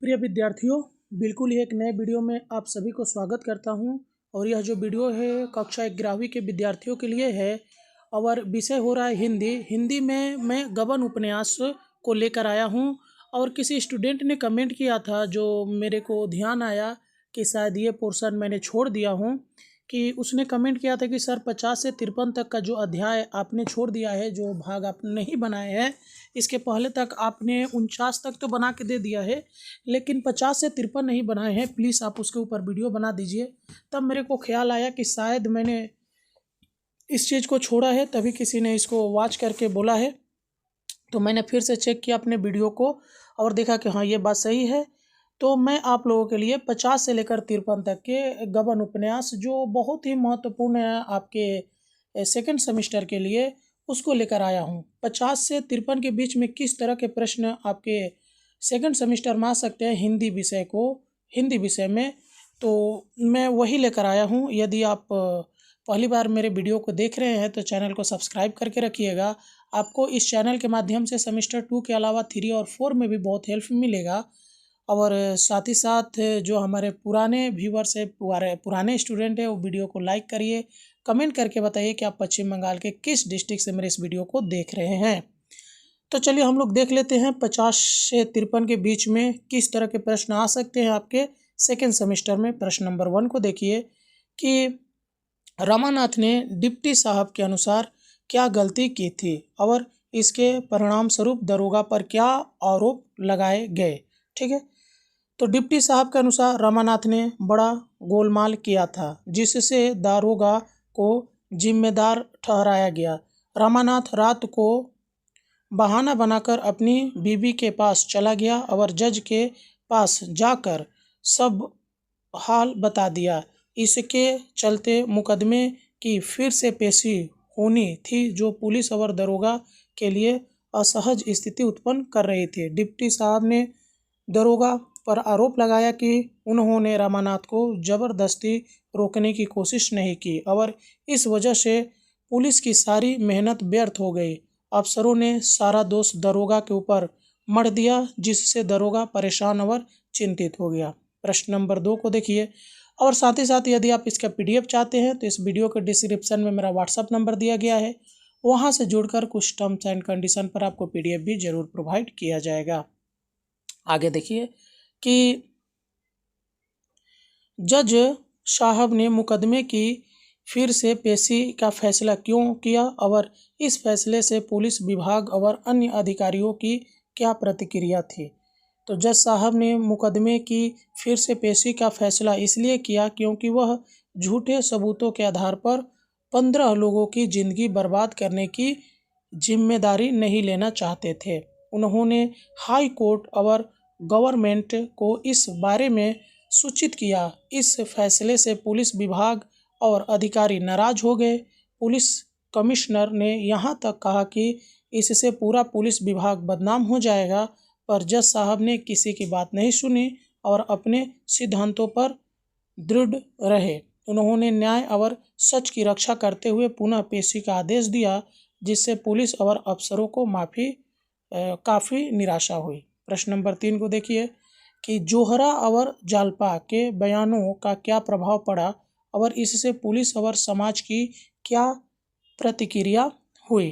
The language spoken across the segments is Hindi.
प्रिय विद्यार्थियों, बिल्कुल ही एक नए वीडियो में आप सभी को स्वागत करता हूं। और यह जो वीडियो है कक्षा 11वीं के विद्यार्थियों के लिए है और विषय हो रहा है हिंदी। हिंदी में मैं गबन उपन्यास को लेकर आया हूं। और किसी स्टूडेंट ने कमेंट किया था जो मेरे को ध्यान आया कि शायद ये पोर्शन मैंने छोड़ दिया हूं, कि उसने कमेंट किया था कि सर 50 से 53 तक का जो अध्याय आपने छोड़ दिया है, जो भाग आपने नहीं बनाए हैं, इसके पहले तक आपने 49 तक तो बना के दे दिया है, लेकिन 50 से 53 नहीं बनाए हैं। प्लीज़ आप उसके ऊपर वीडियो बना दीजिए। तब मेरे को ख्याल आया कि शायद मैंने इस चीज़ को छोड़ा है, तभी किसी ने इसको वॉच करके बोला है। तो मैंने फिर से चेक किया अपने वीडियो को और देखा कि हाँ, ये बात सही है। तो मैं आप लोगों के लिए 50 से लेकर 53 तक के गबन उपन्यास, जो बहुत ही महत्वपूर्ण है आपके सेकंड सेमेस्टर के लिए, उसको लेकर आया हूँ। 50 से 53 के बीच में किस तरह के प्रश्न आपके सेकंड सेमेस्टर में आ सकते हैं हिंदी विषय में, तो मैं वही लेकर आया हूँ। यदि आप पहली बार मेरे वीडियो को देख रहे हैं तो चैनल को सब्सक्राइब करके रखिएगा। आपको इस चैनल के माध्यम से सेमेस्टर 2 के अलावा 3 और 4 में भी बहुत हेल्प मिलेगा। और साथ ही साथ जो हमारे पुराने व्यूवर्स है, पुराने स्टूडेंट है, वो वीडियो को लाइक करिए, कमेंट करके बताइए कि आप पश्चिम बंगाल के किस डिस्ट्रिक्ट से मेरे इस वीडियो को देख रहे हैं। तो चलिए हम लोग देख लेते हैं 50 से 53 के बीच में किस तरह के प्रश्न आ सकते हैं आपके सेकेंड सेमेस्टर में। प्रश्न नंबर 1 को देखिए कि रामानाथ ने डिप्टी साहब के अनुसार क्या गलती की थी और इसके परिणाम स्वरूप दरोगा पर क्या आरोप लगाए गए। ठीक है, तो डिप्टी साहब के अनुसार रामानाथ ने बड़ा गोलमाल किया था जिससे दारोगा को जिम्मेदार ठहराया गया। रामानाथ रात को बहाना बनाकर अपनी बीवी के पास चला गया और जज के पास जाकर सब हाल बता दिया। इसके चलते मुकदमे की फिर से पेशी होनी थी, जो पुलिस और दरोगा के लिए असहज स्थिति उत्पन्न कर रही थी। डिप्टी साहब ने दरोगा पर आरोप लगाया कि उन्होंने रामानाथ को जबरदस्ती रोकने की कोशिश नहीं की और इस वजह से पुलिस की सारी मेहनत व्यर्थ हो गई। अफसरों ने सारा दोष दरोगा के ऊपर मढ़ दिया, जिससे दरोगा परेशान और चिंतित हो गया। प्रश्न नंबर 2 को देखिए। और साथ ही साथ यदि आप इसका PDF चाहते हैं तो इस वीडियो के डिस्क्रिप्शन में मेरा व्हाट्सअप नंबर दिया गया है, वहां से जुड़कर कुछ टर्म्स एंड कंडीशन पर आपको PDF भी जरूर प्रोवाइड किया जाएगा। आगे देखिए कि जज साहब ने मुकदमे की फिर से पेशी का फैसला क्यों किया और इस फैसले से पुलिस विभाग और अन्य अधिकारियों की क्या प्रतिक्रिया थी। तो जज साहब ने मुकदमे की फिर से पेशी का फैसला इसलिए किया क्योंकि वह झूठे सबूतों के आधार पर 15 लोगों की जिंदगी बर्बाद करने की जिम्मेदारी नहीं लेना चाहते थे। उन्होंने हाई कोर्ट और गवर्नमेंट को इस बारे में सूचित किया। इस फैसले से पुलिस विभाग और अधिकारी नाराज हो गए। पुलिस कमिश्नर ने यहाँ तक कहा कि इससे पूरा पुलिस विभाग बदनाम हो जाएगा, पर जज साहब ने किसी की बात नहीं सुनी और अपने सिद्धांतों पर दृढ़ रहे। उन्होंने न्याय और सच की रक्षा करते हुए पुनः पेशी का आदेश दिया, जिससे पुलिस और अफसरों को काफ़ी निराशा हुई। प्रश्न नंबर 3 को देखिए कि जोहरा और जालपा के बयानों का क्या प्रभाव पड़ा और इससे पुलिस और समाज की क्या प्रतिक्रिया हुई।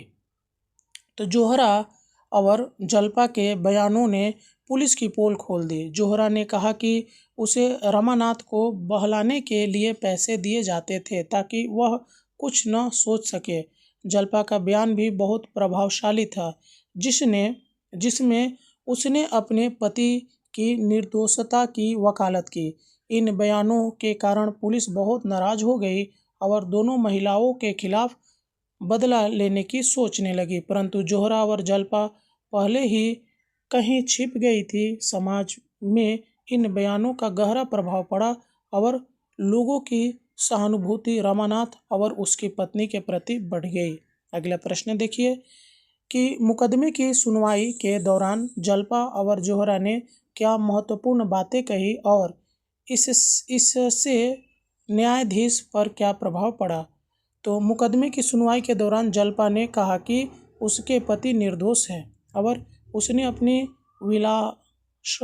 तो जोहरा और जलपा के बयानों ने पुलिस की पोल खोल दी। जोहरा ने कहा कि उसे रामानाथ को बहलाने के लिए पैसे दिए जाते थे ताकि वह कुछ न सोच सके। जलपा का बयान भी बहुत प्रभावशाली था, जिसमें उसने अपने पति की निर्दोषता की वकालत की। इन बयानों के कारण पुलिस बहुत नाराज हो गई और दोनों महिलाओं के खिलाफ बदला लेने की सोचने लगी, परंतु जोहरा और जलपा पहले ही कहीं छिप गई थी। समाज में इन बयानों का गहरा प्रभाव पड़ा और लोगों की सहानुभूति रामानाथ और उसकी पत्नी के प्रति बढ़ गई। अगला प्रश्न देखिए कि मुकदमे की सुनवाई के दौरान जलपा और जोहरा ने क्या महत्वपूर्ण बातें कही और इससे न्यायाधीश पर क्या प्रभाव पड़ा। तो मुकदमे की सुनवाई के दौरान जलपा ने कहा कि उसके पति निर्दोष हैं और उसने अपनी विलास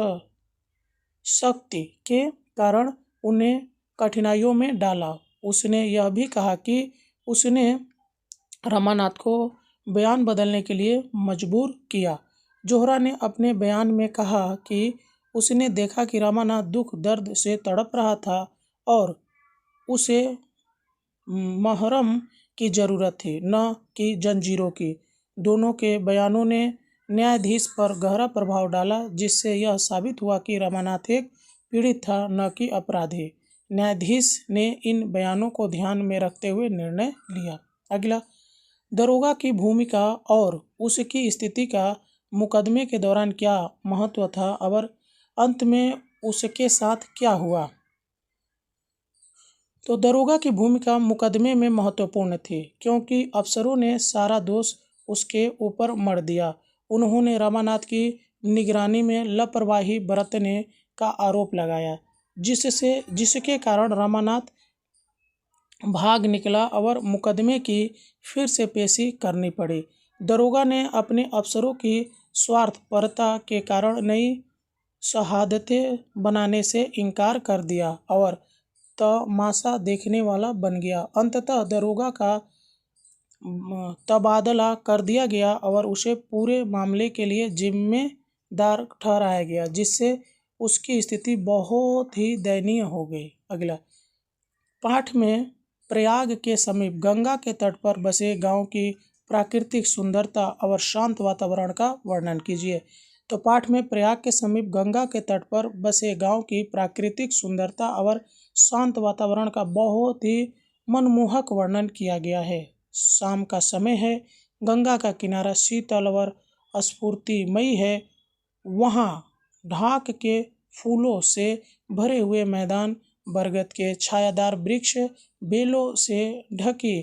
शक्ति के कारण उन्हें कठिनाइयों में डाला। उसने यह भी कहा कि उसने रमानाथ को बयान बदलने के लिए मजबूर किया। जोहरा ने अपने बयान में कहा कि उसने देखा कि रमानाथ दुख दर्द से तड़प रहा था और उसे महरम की ज़रूरत थी, न कि जंजीरों की। दोनों के बयानों ने न्यायाधीश पर गहरा प्रभाव डाला, जिससे यह साबित हुआ कि रमानाथ एक पीड़ित था, न कि अपराधी। न्यायाधीश ने इन बयानों को ध्यान में रखते हुए निर्णय लिया। अगला, दरोगा की भूमिका और उसकी स्थिति का मुकदमे के दौरान क्या महत्व था और अंत में उसके साथ क्या हुआ। तो दरोगा की भूमिका मुकदमे में महत्वपूर्ण थी, क्योंकि अफसरों ने सारा दोष उसके ऊपर मढ़ दिया। उन्होंने रमानाथ की निगरानी में लापरवाही बरतने का आरोप लगाया, जिसके कारण रमानाथ भाग निकला और मुकदमे की फिर से पेशी करनी पड़ी। दरोगा ने अपने अफसरों की स्वार्थपरता के कारण नई शहादतें बनाने से इनकार कर दिया और तमाशा देखने वाला बन गया। अंततः दरोगा का तबादला कर दिया गया और उसे पूरे मामले के लिए जिम्मेदार ठहराया गया, जिससे उसकी स्थिति बहुत ही दयनीय हो गई। अगला, पाठ में प्रयाग के समीप गंगा के तट पर बसे गांव की प्राकृतिक सुंदरता और शांत वातावरण का वर्णन कीजिए। तो पाठ में प्रयाग के समीप गंगा के तट पर बसे गांव की प्राकृतिक सुंदरता और शांत वातावरण का बहुत ही मनमोहक वर्णन किया गया है। शाम का समय है, गंगा का किनारा शीतल और स्फूर्तिमयी है। वहाँ ढाक के फूलों से भरे हुए मैदान, बरगद के छायादार वृक्ष, बेलों से ढकी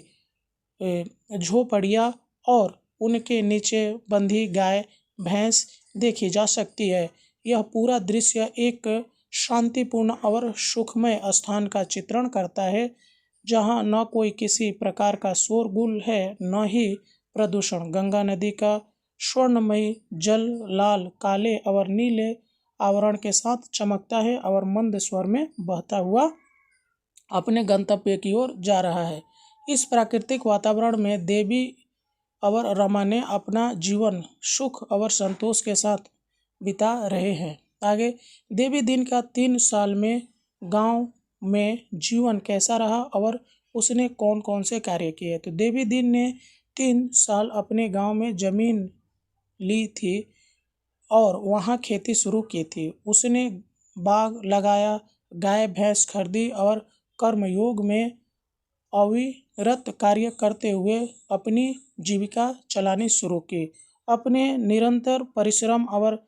झोपड़ियाँ और उनके नीचे बंधी गाय भैंस देखी जा सकती है। यह पूरा दृश्य एक शांतिपूर्ण और सुखमय स्थान का चित्रण करता है, जहाँ न कोई किसी प्रकार का शोरगुल है, न ही प्रदूषण। गंगा नदी का स्वर्णमयी जल लाल, काले और नीले आवरण के साथ चमकता है और मंद स्वर में बहता हुआ अपने गंतव्य की ओर जा रहा है। इस प्राकृतिक वातावरण में देवी और रमा ने अपना जीवन सुख और संतोष के साथ बिता रहे हैं। आगे, देवी दिन का 3 साल में गांव में जीवन कैसा रहा और उसने कौन कौन से कार्य किए। तो देवी दिन ने 3 साल अपने गांव में जमीन ली थी और वहां खेती शुरू की थी। उसने बाग लगाया, गाय भैंस खरीदी और कर्मयोग में अविरत कार्य करते हुए अपनी जीविका चलानी शुरू की। अपने निरंतर परिश्रम और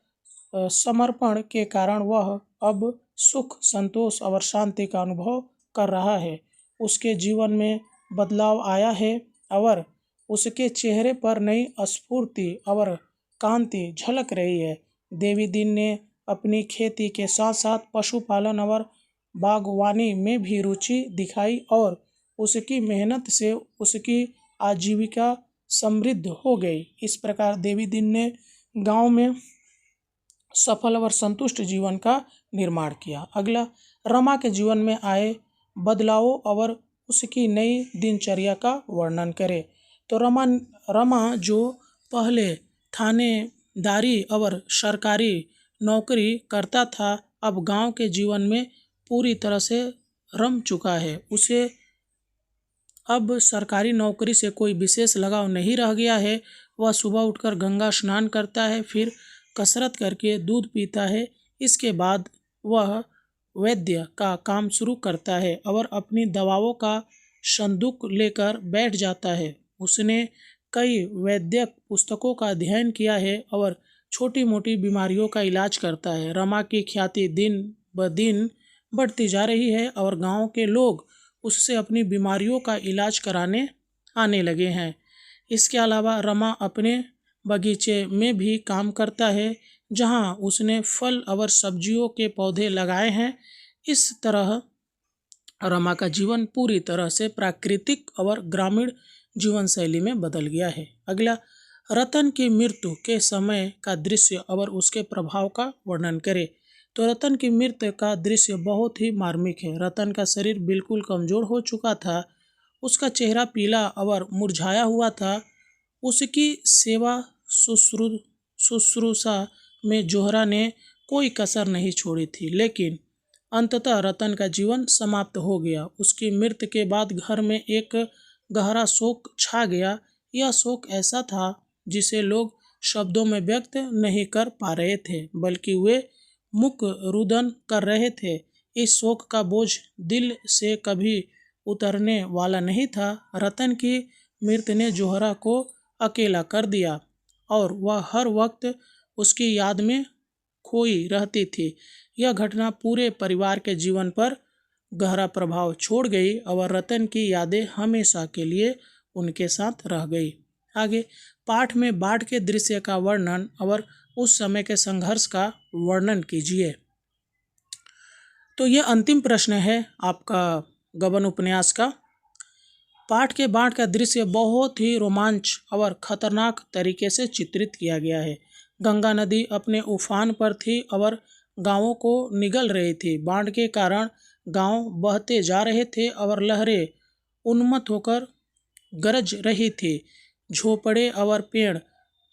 समर्पण के कारण वह अब सुख, संतोष और शांति का अनुभव कर रहा है। उसके जीवन में बदलाव आया है और उसके चेहरे पर नई स्फूर्ति और कांति झलक रही है। देवी दिन ने अपनी खेती के साथ साथ पशुपालन और बागवानी में भी रुचि दिखाई और उसकी मेहनत से उसकी आजीविका समृद्ध हो गई। इस प्रकार देवी दिन ने गांव में सफल और संतुष्ट जीवन का निर्माण किया। अगला, रमा के जीवन में आए बदलावों और उसकी नई दिनचर्या का वर्णन करें। तो रमा जो पहले थानेदारी और सरकारी नौकरी करता था, अब गांव के जीवन में पूरी तरह से रम चुका है। उसे अब सरकारी नौकरी से कोई विशेष लगाव नहीं रह गया है। वह सुबह उठकर गंगा स्नान करता है, फिर कसरत करके दूध पीता है। इसके बाद वह वैद्य का काम शुरू करता है और अपनी दवाओं का संदूक लेकर बैठ जाता है। उसने कई वैद्यक पुस्तकों का अध्ययन किया है और छोटी मोटी बीमारियों का इलाज करता है। रमा की ख्याति दिन ब दिन बढ़ती जा रही है और गांव के लोग उससे अपनी बीमारियों का इलाज कराने आने लगे हैं। इसके अलावा रमा अपने बगीचे में भी काम करता है, जहां उसने फल और सब्जियों के पौधे लगाए हैं। इस तरह रमा का जीवन पूरी तरह से प्राकृतिक और ग्रामीण जीवन शैली में बदल गया है। अगला, रतन की मृत्यु के समय का दृश्य और उसके प्रभाव का वर्णन करें। तो रतन की मृत्यु का दृश्य बहुत ही मार्मिक है। रतन का शरीर बिल्कुल कमजोर हो चुका था, उसका चेहरा पीला और मुरझाया हुआ था। उसकी सेवा शुश्रूषा में जोहरा ने कोई कसर नहीं छोड़ी थी, लेकिन अंततः रतन का जीवन समाप्त हो गया। उसकी मृत्यु के बाद घर में एक गहरा शोक छा गया। यह शोक ऐसा था जिसे लोग शब्दों में व्यक्त नहीं कर पा रहे थे, बल्कि वे मुख रुदन कर रहे थे। इस शोक का बोझ दिल से कभी उतरने वाला नहीं था। रतन की मृत्यु ने जोहरा को अकेला कर दिया और वह हर वक्त उसकी याद में खोई रहती थी। यह घटना पूरे परिवार के जीवन पर गहरा प्रभाव छोड़ गई और रतन की यादें हमेशा के लिए उनके साथ रह गई। आगे पाठ में बाढ़ के दृश्य का वर्णन और उस समय के संघर्ष का वर्णन कीजिए। तो यह अंतिम प्रश्न है आपका गबन उपन्यास का। पाठ के बाढ़ का दृश्य बहुत ही रोमांच और खतरनाक तरीके से चित्रित किया गया है। गंगा नदी अपने उफान पर थी और गांवों को निगल रही थी। बाढ़ के कारण गांव बहते जा रहे थे और लहरें उन्मत्त होकर गरज रही थी। झोपड़े और पेड़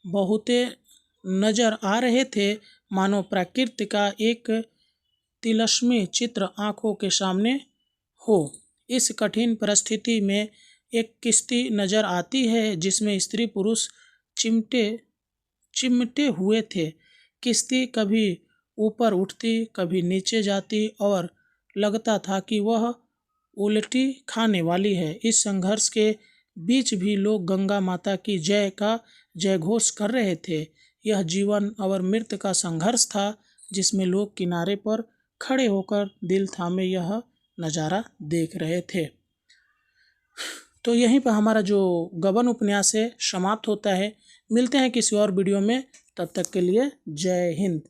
बहुते नजर आ रहे थे, मानो प्रकृति का एक तिलस्मी चित्र आंखों के सामने हो। इस कठिन परिस्थिति में एक किश्ती नजर आती है जिसमें स्त्री पुरुष चिमटे हुए थे। किश्ती कभी ऊपर उठती, कभी नीचे जाती और लगता था कि वह उल्टी खाने वाली है। इस संघर्ष के बीच भी लोग गंगा माता की जय का जयघोष कर रहे थे। यह जीवन और मृत्यु का संघर्ष था जिसमें लोग किनारे पर खड़े होकर दिल थामे यह नज़ारा देख रहे थे। तो यहीं पर हमारा जो गबन उपन्यास है समाप्त होता है। मिलते हैं किसी और वीडियो में, तब तक के लिए जय हिंद।